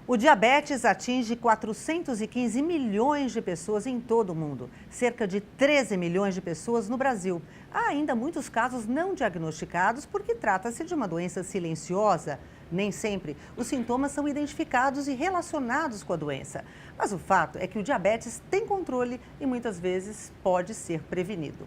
O diabetes atinge 415 milhões de pessoas em todo o mundo, cerca de 13 milhões de pessoas no Brasil. Há ainda muitos casos não diagnosticados porque trata-se de uma doença silenciosa. Nem sempre os sintomas são identificados e relacionados com a doença. Mas o fato é que o diabetes tem controle e muitas vezes pode ser prevenido.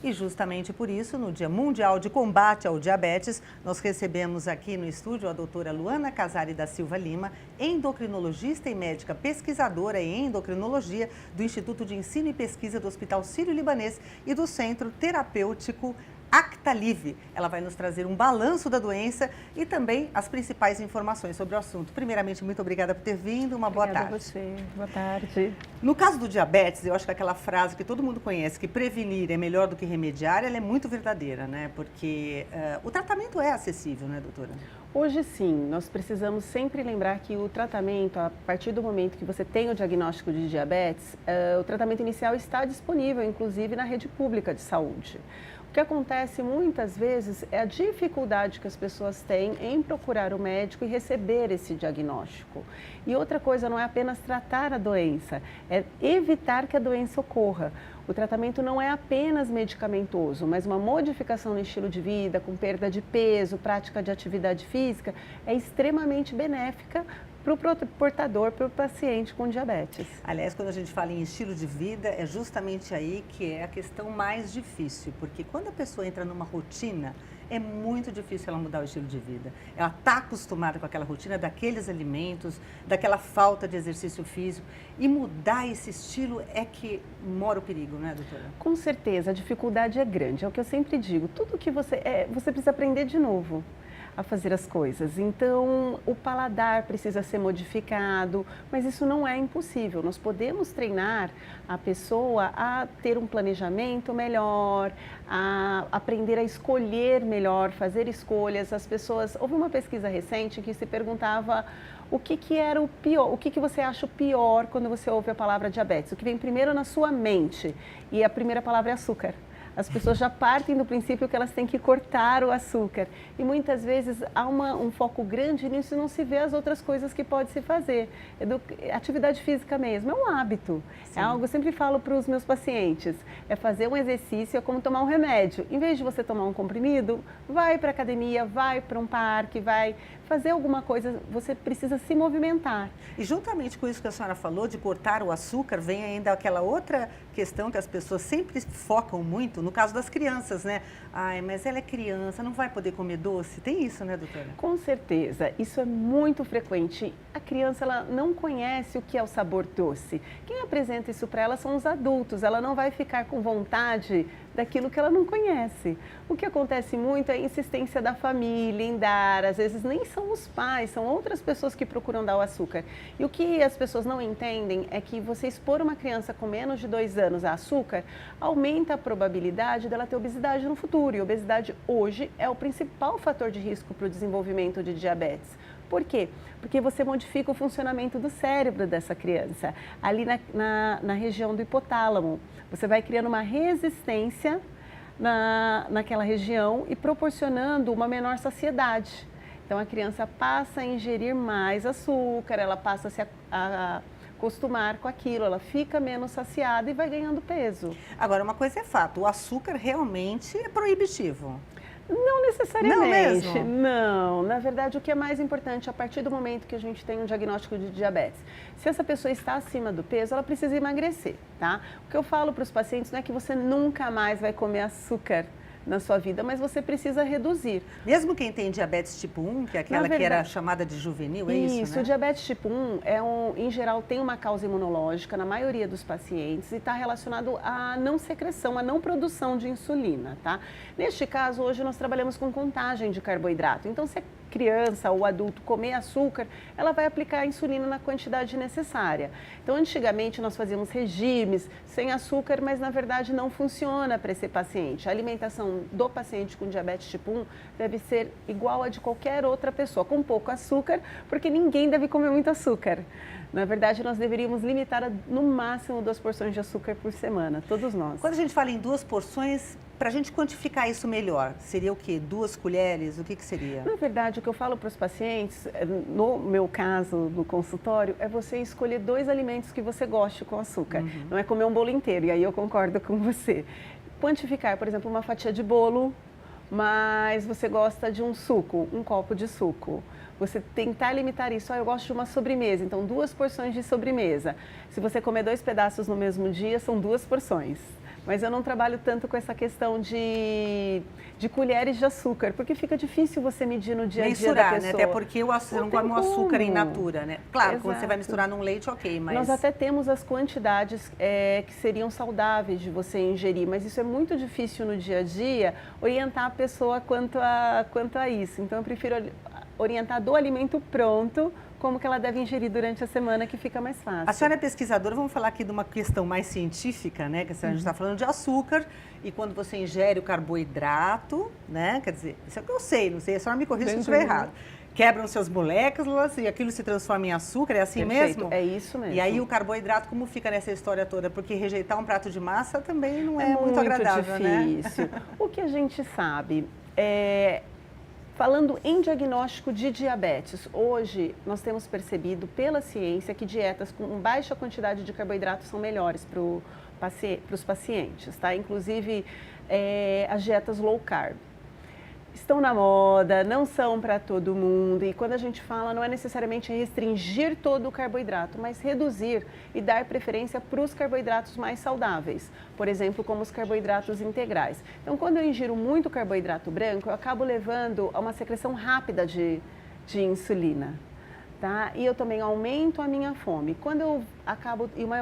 E justamente por isso, no Dia Mundial de Combate ao Diabetes, nós recebemos aqui no estúdio a doutora Luana Casari da Silva Lima, endocrinologista e médica pesquisadora em endocrinologia do Instituto de Ensino e Pesquisa do Hospital Sírio-Libanês e do Centro Terapêutico Actalive. Ela vai nos trazer um balanço da doença e também as principais informações sobre o assunto. Primeiramente, muito obrigada por ter vindo. Uma boa tarde. Obrigada a você. Boa tarde. No caso do diabetes, eu acho que aquela frase que todo mundo conhece, que prevenir é melhor do que remediar, ela é muito verdadeira, né? Porque o tratamento é acessível, né, doutora? Hoje sim, nós precisamos sempre lembrar que o tratamento, a partir do momento que você tem o diagnóstico de diabetes, o tratamento inicial está disponível, inclusive na rede pública de saúde. O que acontece muitas vezes é a dificuldade que as pessoas têm em procurar o médico e receber esse diagnóstico. E outra coisa, não é apenas tratar a doença, é evitar que a doença ocorra. O tratamento não é apenas medicamentoso, mas uma modificação no estilo de vida, com perda de peso, prática de atividade física, é extremamente benéfica para o portador, para o paciente com diabetes. Aliás, quando a gente fala em estilo de vida, é justamente aí que é a questão mais difícil, porque quando a pessoa entra numa rotina, é muito difícil ela mudar o estilo de vida. Ela está acostumada com aquela rotina daqueles alimentos, daquela falta de exercício físico, e mudar esse estilo é que mora o perigo, né, doutora? Com certeza, a dificuldade é grande, é o que eu sempre digo, tudo que você precisa aprender de novo a fazer as coisas. Então, o paladar precisa ser modificado, mas isso não é impossível. Nós podemos treinar a pessoa a ter um planejamento melhor, a aprender a escolher melhor, fazer escolhas. As pessoas... Houve uma pesquisa recente que se perguntava o que era o pior, o que você acha o pior quando você ouve a palavra diabetes, o que vem primeiro na sua mente, e a primeira palavra é açúcar. As pessoas já partem do princípio que elas têm que cortar o açúcar. E muitas vezes há um foco grande nisso e não se vê as outras coisas que pode se fazer. Atividade física mesmo, é um hábito. Sim. É algo, eu sempre falo para os meus pacientes, é fazer um exercício, é como tomar um remédio. Em vez de você tomar um comprimido, vai para a academia, vai para um parque, vai fazer alguma coisa, você precisa se movimentar. E juntamente com isso que a senhora falou, de cortar o açúcar, vem ainda aquela outra questão que as pessoas sempre focam muito, no caso das crianças, né? Ai, mas ela é criança, não vai poder comer doce? Tem isso, né, doutora? Com certeza, isso é muito frequente. A criança, ela não conhece o que é o sabor doce. Quem apresenta isso para ela são os adultos, ela não vai ficar com vontade daquilo que ela não conhece. O que acontece muito é a insistência da família em dar, às vezes nem são os pais, são outras pessoas que procuram dar o açúcar. E o que as pessoas não entendem é que você expor uma criança com menos de 2 anos a açúcar aumenta a probabilidade dela ter obesidade no futuro. E obesidade hoje é o principal fator de risco para o desenvolvimento de diabetes. Por quê? Porque você modifica o funcionamento do cérebro dessa criança, ali na região do hipotálamo. Você vai criando uma resistência naquela região e proporcionando uma menor saciedade. Então, a criança passa a ingerir mais açúcar, ela passa a se acostumar com aquilo, ela fica menos saciada e vai ganhando peso. Agora, uma coisa é fato, o açúcar realmente é proibitivo. Não necessariamente. Não mesmo? Não. Na verdade, o que é mais importante, a partir do momento que a gente tem um diagnóstico de diabetes, se essa pessoa está acima do peso, ela precisa emagrecer, tá? O que eu falo para os pacientes não é que você nunca mais vai comer açúcar na sua vida, mas você precisa reduzir. Mesmo quem tem diabetes tipo 1, que é aquela que era chamada de juvenil, é isso, Isso, né? o diabetes tipo 1, em geral, tem uma causa imunológica na maioria dos pacientes e está relacionado à não secreção, à não produção de insulina, tá? Neste caso, hoje nós trabalhamos com contagem de carboidrato, então se a criança ou adulto comer açúcar, ela vai aplicar a insulina na quantidade necessária. Então, antigamente nós fazíamos regimes sem açúcar, mas na verdade não funciona para esse paciente. A alimentação do paciente com diabetes tipo 1 deve ser igual a de qualquer outra pessoa, com pouco açúcar, porque ninguém deve comer muito açúcar. Na verdade, nós deveríamos limitar no máximo 2 porções de açúcar por semana, todos nós. Quando a gente fala em 2 porções, para a gente quantificar isso melhor, seria o quê? 2 colheres? O que seria? Na verdade, o que eu falo para os pacientes, no meu caso, no consultório, é você escolher 2 alimentos que você goste com açúcar. Não é comer um bolo inteiro, e aí eu concordo com você. Quantificar, por exemplo, uma fatia de bolo, mas você gosta de um suco, um copo de suco. Você tentar limitar isso. Eu gosto de uma sobremesa, então 2 porções de sobremesa. Se você comer 2 pedaços no mesmo dia, são 2 porções. Mas eu não trabalho tanto com essa questão de colheres de açúcar, porque fica difícil você medir no dia a dia da pessoa. Né? Até porque você não come o açúcar in natura, né? Claro, Exato. quando você vai misturar num leite, ok, mas... Nós até temos as quantidades que seriam saudáveis de você ingerir, mas isso é muito difícil no dia a dia, orientar a pessoa quanto a isso. Então eu prefiro orientar do alimento pronto, como que ela deve ingerir durante a semana, que fica mais fácil. A senhora é pesquisadora, vamos falar aqui de uma questão mais científica, né? Que a gente está falando de açúcar, e quando você ingere o carboidrato, né? Quer dizer, isso é o que eu sei, não sei, a senhora me corrija se eu estiver errado. Quebram seus moléculas e aquilo se transforma em açúcar, é assim Perfeito, mesmo? é isso mesmo. E aí o carboidrato, como fica nessa história toda? Porque rejeitar um prato de massa também não é muito agradável, difícil. Né? O que a gente sabe falando em diagnóstico de diabetes, hoje nós temos percebido pela ciência que dietas com baixa quantidade de carboidratos são melhores para os pacientes, tá? Inclusive as dietas low carb. Estão na moda, não são para todo mundo, e quando a gente fala, não é necessariamente restringir todo o carboidrato, mas reduzir e dar preferência para os carboidratos mais saudáveis, por exemplo, como os carboidratos integrais. Então, quando eu ingiro muito carboidrato branco, eu acabo levando a uma secreção rápida de insulina. Tá? E eu também aumento a minha fome. Quando eu acabo, e uma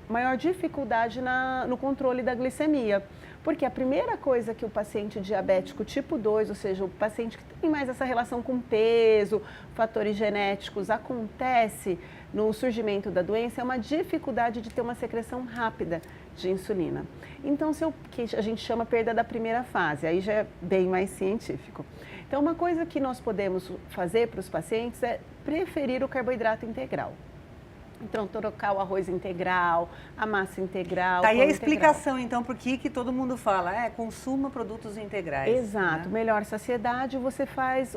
maior dificuldade no controle da glicemia. Porque a primeira coisa que o paciente diabético tipo 2, ou seja, o paciente que tem mais essa relação com peso, fatores genéticos, acontece no surgimento da doença, é uma dificuldade de ter uma secreção rápida de insulina. Então, que a gente chama perda da primeira fase, aí já é bem mais científico. Então, uma coisa que nós podemos fazer para os pacientes é preferir o carboidrato integral. Então, trocar o arroz integral, a massa integral. Daí a explicação, então, por que todo mundo fala, consuma produtos integrais. Exato, né? Melhor saciedade, você faz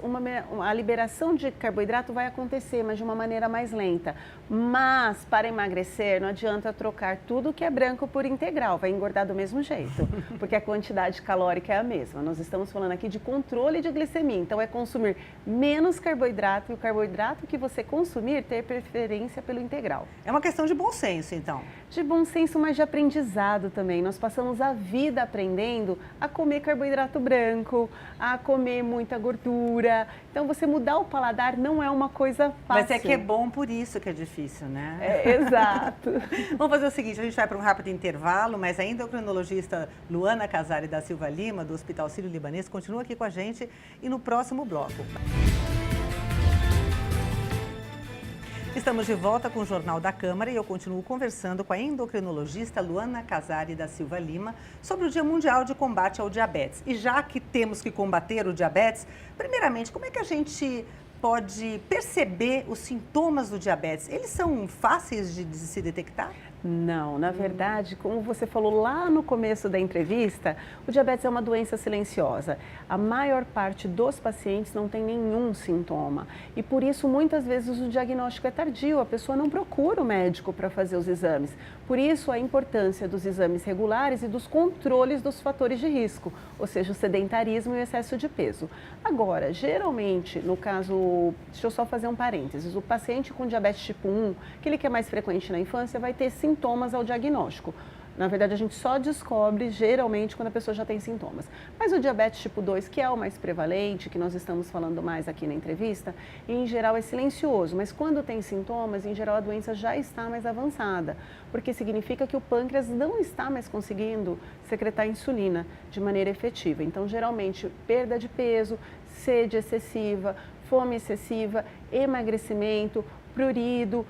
a liberação de carboidrato vai acontecer, mas de uma maneira mais lenta. Mas, para emagrecer, não adianta trocar tudo que é branco por integral, vai engordar do mesmo jeito, porque a quantidade calórica é a mesma. Nós estamos falando aqui de controle de glicemia, então é consumir menos carboidrato e o carboidrato que você consumir ter preferência pelo integral. É uma questão de bom senso, então. De bom senso, mas de aprendizado também. Nós passamos a vida aprendendo a comer carboidrato branco, a comer muita gordura. Então, você mudar o paladar não é uma coisa fácil. Mas é que é bom por isso que é difícil, né? Exato. Vamos fazer o seguinte, a gente vai para um rápido intervalo, mas ainda a endocrinologista Luana Casari da Silva Lima, do Hospital Sírio-Libanês, continua aqui com a gente e no próximo bloco. Estamos de volta com o Jornal da Câmara e eu continuo conversando com a endocrinologista Luana Casari da Silva Lima sobre o Dia Mundial de Combate ao Diabetes. E já que temos que combater o diabetes, primeiramente, como é que a gente pode perceber os sintomas do diabetes? Eles são fáceis de se detectar? Não, na verdade, como você falou lá no começo da entrevista, o diabetes é uma doença silenciosa. A maior parte dos pacientes não tem nenhum sintoma e por isso muitas vezes o diagnóstico é tardio, a pessoa não procura o médico para fazer os exames. Por isso a importância dos exames regulares e dos controles dos fatores de risco, ou seja, o sedentarismo e o excesso de peso. Agora, geralmente, no caso, deixa eu só fazer um parênteses, o paciente com diabetes tipo 1, aquele que é mais frequente na infância, vai ter sintomas ao diagnóstico. Na verdade, a gente só descobre, geralmente, quando a pessoa já tem sintomas. Mas o diabetes tipo 2, que é o mais prevalente, que nós estamos falando mais aqui na entrevista, em geral é silencioso, mas quando tem sintomas, em geral a doença já está mais avançada, porque significa que o pâncreas não está mais conseguindo secretar insulina de maneira efetiva. Então, geralmente, perda de peso, sede excessiva, fome excessiva, emagrecimento, prurido,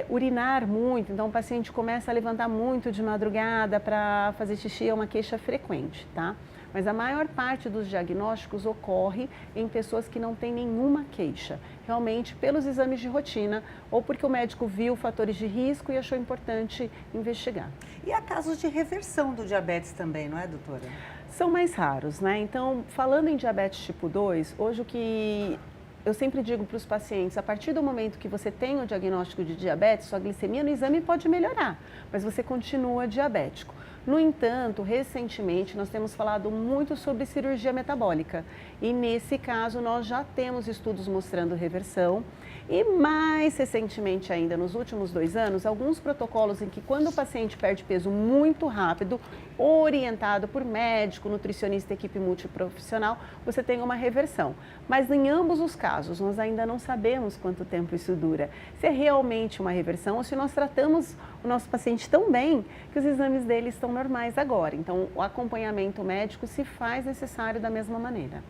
urinar muito, então o paciente começa a levantar muito de madrugada para fazer xixi, é uma queixa frequente, tá? Mas a maior parte dos diagnósticos ocorre em pessoas que não têm nenhuma queixa, realmente pelos exames de rotina ou porque o médico viu fatores de risco e achou importante investigar. E há casos de reversão do diabetes também, não é, doutora? São mais raros, né? Então, falando em diabetes tipo 2, hoje o que eu sempre digo para os pacientes, a partir do momento que você tem o diagnóstico de diabetes, sua glicemia no exame pode melhorar, mas você continua diabético. No entanto, recentemente nós temos falado muito sobre cirurgia metabólica e nesse caso nós já temos estudos mostrando reversão e mais recentemente ainda, nos últimos 2 anos, alguns protocolos em que quando o paciente perde peso muito rápido, orientado por médico, nutricionista, equipe multiprofissional, você tem uma reversão. Mas em ambos os casos, nós ainda não sabemos quanto tempo isso dura. Se é realmente uma reversão ou se nós tratamos o nosso paciente tão bem que os exames dele estão normais agora. Então, o acompanhamento médico se faz necessário da mesma maneira.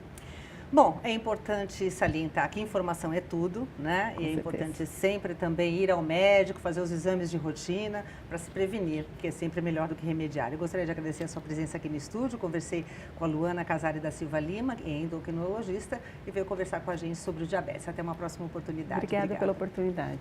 Bom, é importante salientar que informação é tudo, né? E é importante sempre também ir ao médico, fazer os exames de rotina para se prevenir, que é sempre melhor do que remediar. Eu gostaria de agradecer a sua presença aqui no estúdio. Conversei com a Luana Casari da Silva Lima, endocrinologista, e veio conversar com a gente sobre o diabetes. Até uma próxima oportunidade. Obrigada pela oportunidade.